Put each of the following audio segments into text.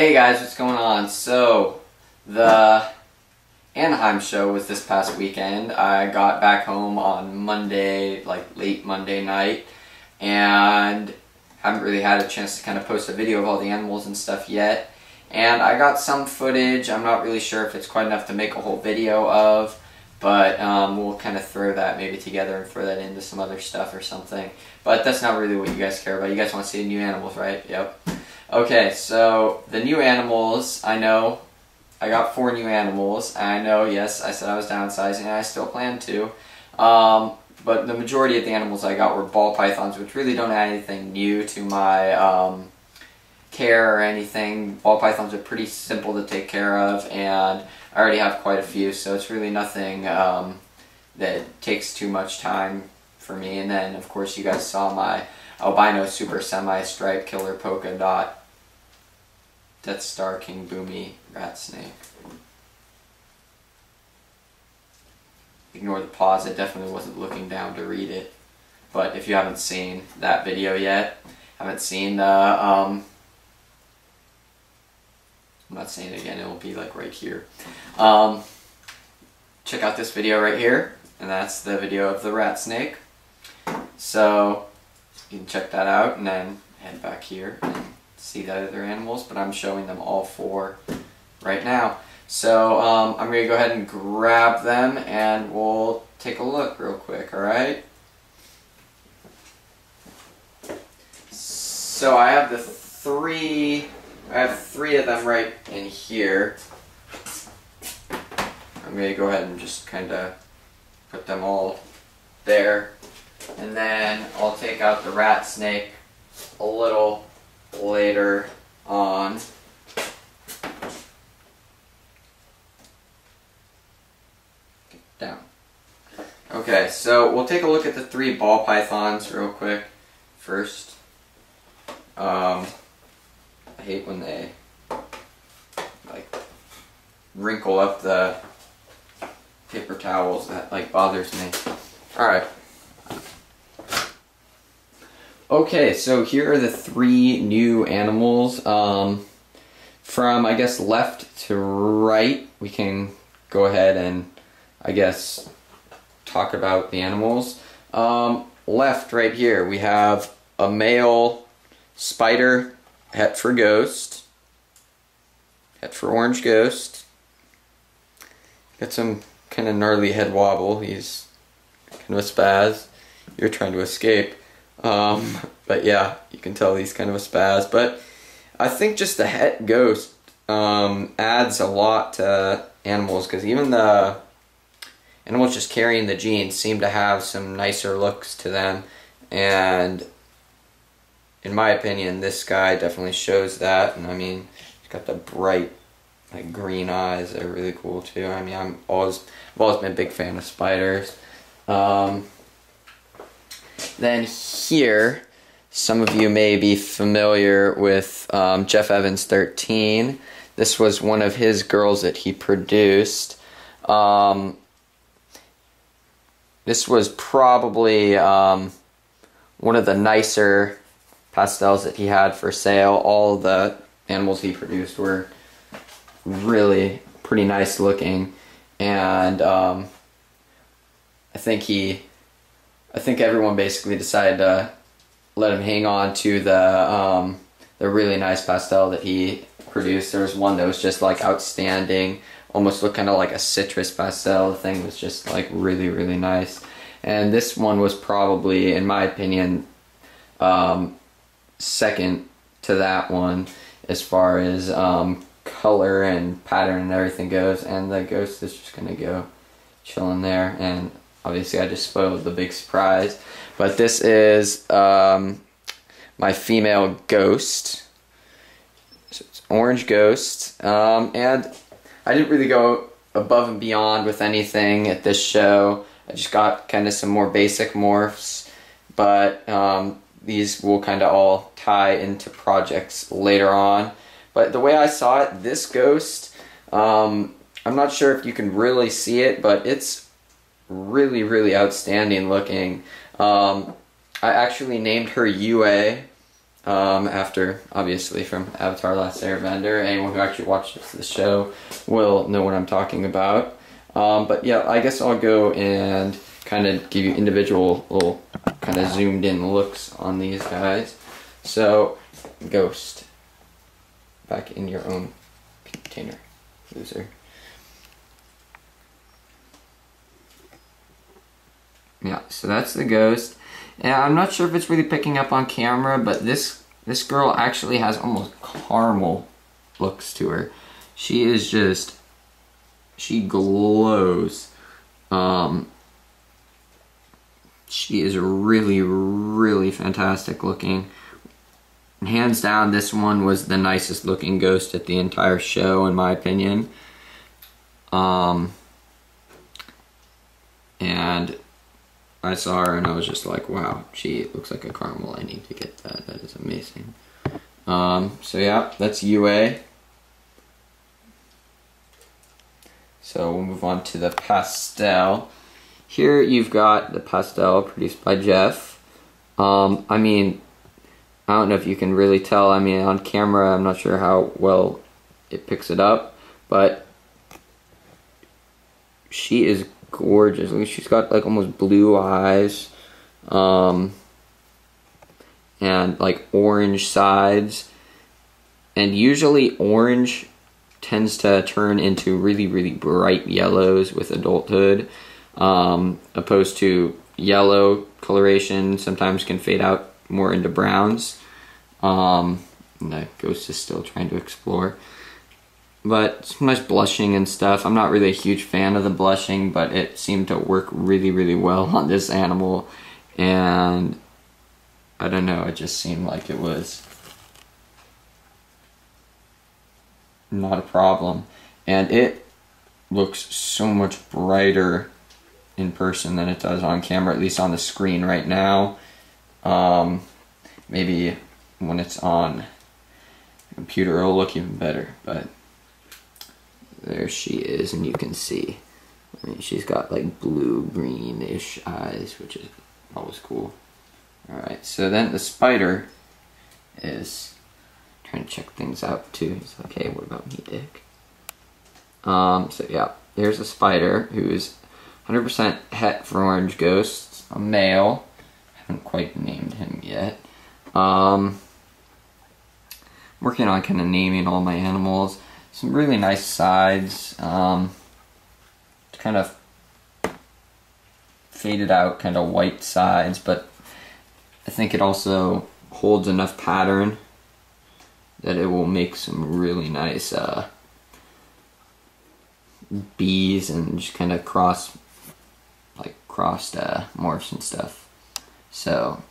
Hey guys, what's going on? So, the Anaheim show was this past weekend. I got back home on Monday, like late Monday night, and haven't really had a chance to kind of post a video of all the animals and stuff yet. And I got some footage. I'm not really sure if it's quite enough to make a whole video of, but we'll kind of throw that maybe together and throw that into some other stuff or something. But that's not really what you guys care about. You guys want to see the new animals, right? Yep. Okay, so the new animals, I know I got 4 new animals. I know, yes, I said I was downsizing, and I still plan to. But the majority of the animals I got were ball pythons, which really don't add anything new to my care or anything. Ball pythons are pretty simple to take care of, and I already have quite a few, so it's really nothing that takes too much time for me. And then, of course, you guys saw my albino super semi-stripe killer polka dot Death Star King Boomy rat snake. Ignore the pause, I definitely wasn't looking down to read it. But if you haven't seen that video yet, haven't seen the, I'm not saying it again, it will be like right here. Check out this video right here, and that's the video of the rat snake. So, you can check that out and then head back here and see the other animals, but I'm showing them all 4 right now. So I'm going to go ahead and grab them and we'll take a look real quick, alright? So I have three of them right in here. I'm going to go ahead and just kind of put them all there. And then I'll take out the rat snake a little later on. Down. Okay, so we'll take a look at the 3 ball pythons real quick first. I hate when they like wrinkle up the paper towels. That like bothers me. Alright. Okay, so here are the 3 new animals. From, I guess, left to right, we can go ahead and, I guess, talk about the animals. Left, right here, we have a male spider, het for ghost, het for orange ghost. Got some kind of gnarly head wobble. He's kind of a spaz. You're trying to escape. But yeah, you can tell he's kind of a spaz. But I think just the het ghost adds a lot to animals, because even the animals just carrying the genes seem to have some nicer looks to them. And in my opinion, this guy definitely shows that. And I mean, he's got the bright like green eyes. They're really cool too. I mean, I've always been a big fan of spiders. Then here, some of you may be familiar with Jeff Evans 13. This was one of his girls that he produced. This was probably one of the nicer pastels that he had for sale. All the animals he produced were really pretty nice looking, and I think everyone basically decided to let him hang on to the really nice pastel that he produced. There was one that was just like outstanding, almost looked kind of like a citrus pastel. The thing was just like really, really nice. And this one was probably, in my opinion, second to that one as far as color and pattern and everything goes. And the ghost is just gonna go chilling there, and obviously I just spoiled the big surprise. But this is my female ghost. So it's orange ghost. And I didn't really go above and beyond with anything at this show. I just got kind of some more basic morphs. But these will kind of all tie into projects later on. But the way I saw it, this ghost, I'm not sure if you can really see it, but it's really, really outstanding looking. I actually named her UA after, obviously, from Avatar: Last Airbender. Anyone who actually watches the show will know what I'm talking about. But yeah, I guess I'll go and kind of give you individual little kind of zoomed in looks on these guys. So, Ghost, back in your own container, loser. Yeah, so that's the Ghost. And I'm not sure if it's really picking up on camera, but this girl actually has almost caramel looks to her. She is just, she glows. She is really, really fantastic looking. And hands down, this one was the nicest looking ghost at the entire show, in my opinion. And I saw her and I was just like, wow, she looks like a caramel. I need to get that. That is amazing. So yeah, that's UA. So we'll move on to the pastel. Here you've got the pastel produced by Jeff. I mean, I don't know if you can really tell. I mean, on camera, I'm not sure how well it picks it up, but she is gorgeous. She's got like almost blue eyes, and like orange sides. And usually orange tends to turn into really, really bright yellows with adulthood, opposed to yellow coloration sometimes can fade out more into browns. And the Ghost is still trying to explore. But some nice blushing and stuff. I'm not really a huge fan of the blushing, but it seemed to work really, really well on this animal. And I don't know, it just seemed like it was not a problem. And it looks so much brighter in person than it does on camera, at least on the screen right now. Maybe when it's on the computer it'll look even better, but there she is, and you can see, I mean, she's got like blue-greenish eyes, which is always cool. Alright, so then the spider is trying to check things out too. He's like, hey, what about me, Dick? So yeah, there's a spider who's 100% het for orange ghosts, a male. I haven't quite named him yet. Working on kind of naming all my animals. Some really nice sides, kind of faded out, kind of white sides, but I think it also holds enough pattern that it will make some really nice bees and just kind of crossed morphs and stuff. So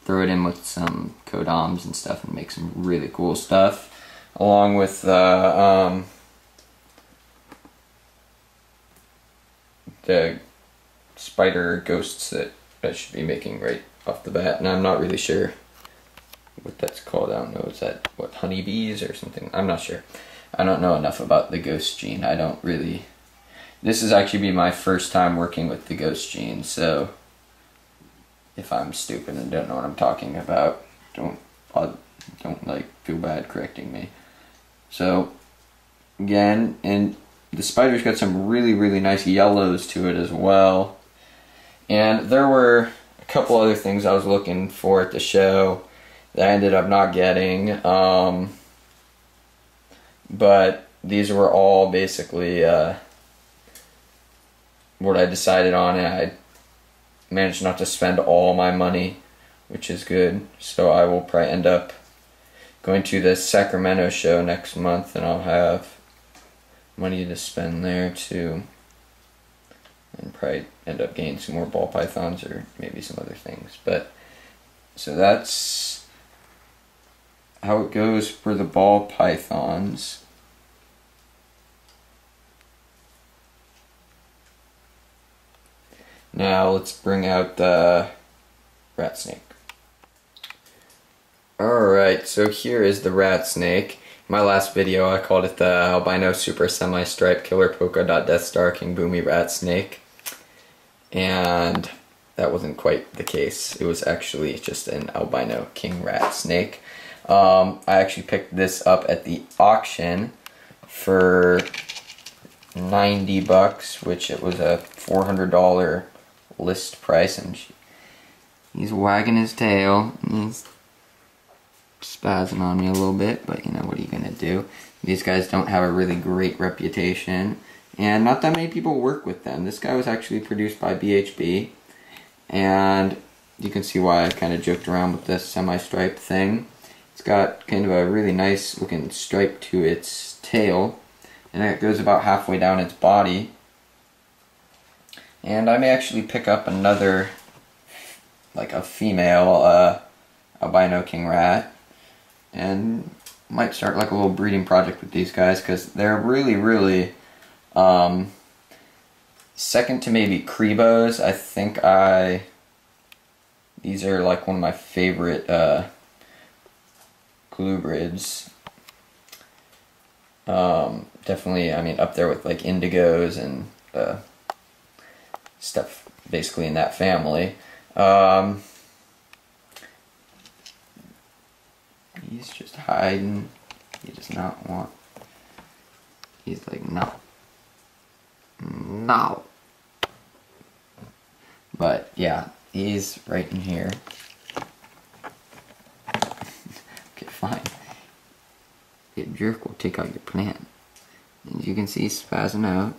throw it in with some codoms and stuff and make some really cool stuff. Along with the spider ghosts that I should be making right off the bat, and I'm not really sure what that's called. I don't know, is that what, honeybees or something? I'm not sure. I don't know enough about the ghost gene. I don't really. This is actually be my first time working with the ghost gene, so if I'm stupid and don't know what I'm talking about, don't like feel bad correcting me. So, again, and the spider's got some really, really nice yellows to it as well. And there were a couple other things I was looking for at the show that I ended up not getting. But these were all basically what I decided on, and I managed not to spend all my money, which is good. So I will probably end up going to the Sacramento show next month, and I'll have money to spend there too, and probably end up getting some more ball pythons or maybe some other things. But so that's how it goes for the ball pythons. Now let's bring out the rat snake. Alright, so here is the rat snake. In my last video I called it the albino super semi-striped killer polka dot death star king boomy rat snake. And that wasn't quite the case. It was actually just an albino king rat snake. I actually picked this up at the auction for 90 bucks, which it was a $400 list price, and he's wagging his tail, and he's spazzing on me a little bit, but you know, what are you gonna do? These guys don't have a really great reputation, and not that many people work with them. This guy was actually produced by BHB, and you can see why I kind of joked around with this semi-stripe thing. It's got kind of a really nice looking stripe to its tail, and it goes about halfway down its body. And I may actually pick up another, like a female albino king rat, and might start like a little breeding project with these guys, because they're really second to maybe Crebos. I think these are like one of my favorite colubrids. Definitely, I mean, up there with like indigos and stuff basically in that family. He's just hiding. He does not want. He's like, no. No. But yeah, he's right in here. Okay, fine. The jerk will take out your plant. As you can see, he's spazzing out.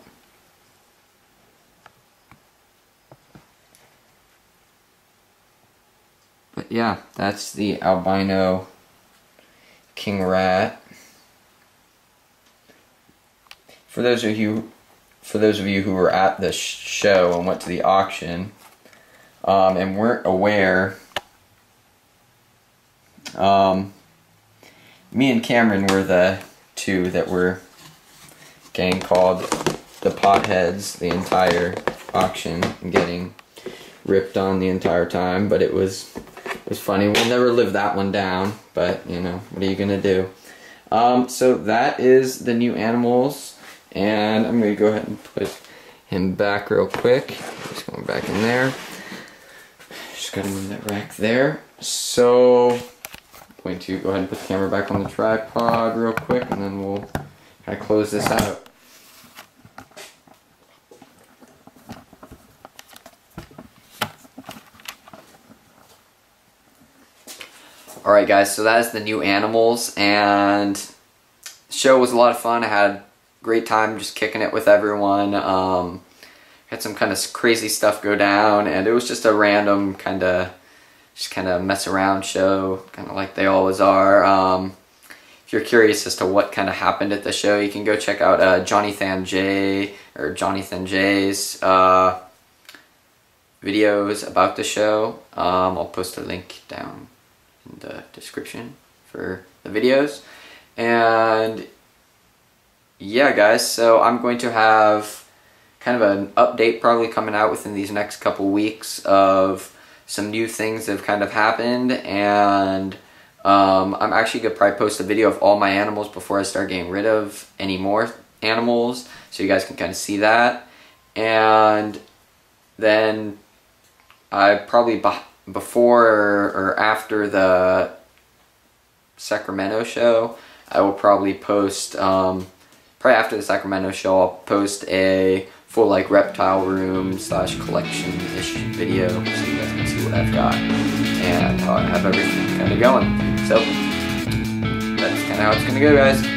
But yeah, that's the albino king rat. For those of you who were at the show and went to the auction and weren't aware, me and Cameron were the two that were getting called the potheads the entire auction and getting ripped on the entire time. But it was funny. We'll never live that one down, but you know, what are you gonna do? So that is the new animals, and I'm gonna go ahead and put him back real quick. Just going back in there. Just gotta move that rack there. So I'm going to go ahead and put the camera back on the tripod real quick, and then we'll kind of close this out. Alright guys, so that is the new animals, and the show was a lot of fun. I had a great time just kicking it with everyone. Had some kind of crazy stuff go down, and it was just a random kind of mess around show, kind of like they always are. If you're curious as to what kind of happened at the show, you can go check out Johnythanj or Johnythanj's videos about the show. I'll post a link down in the description for the videos. And yeah guys, so I'm going to have kind of an update probably coming out within these next couple weeks of some new things that have kind of happened, and I'm actually going to probably post a video of all my animals before I start getting rid of any more animals, so you guys can kind of see that. And then I probably before or after the Sacramento show, I will probably post, probably after the Sacramento show, I'll post a full like reptile room / collection-ish video so you guys can see what I've got and how I have everything kind of going. So that's kind of how it's going to go, guys.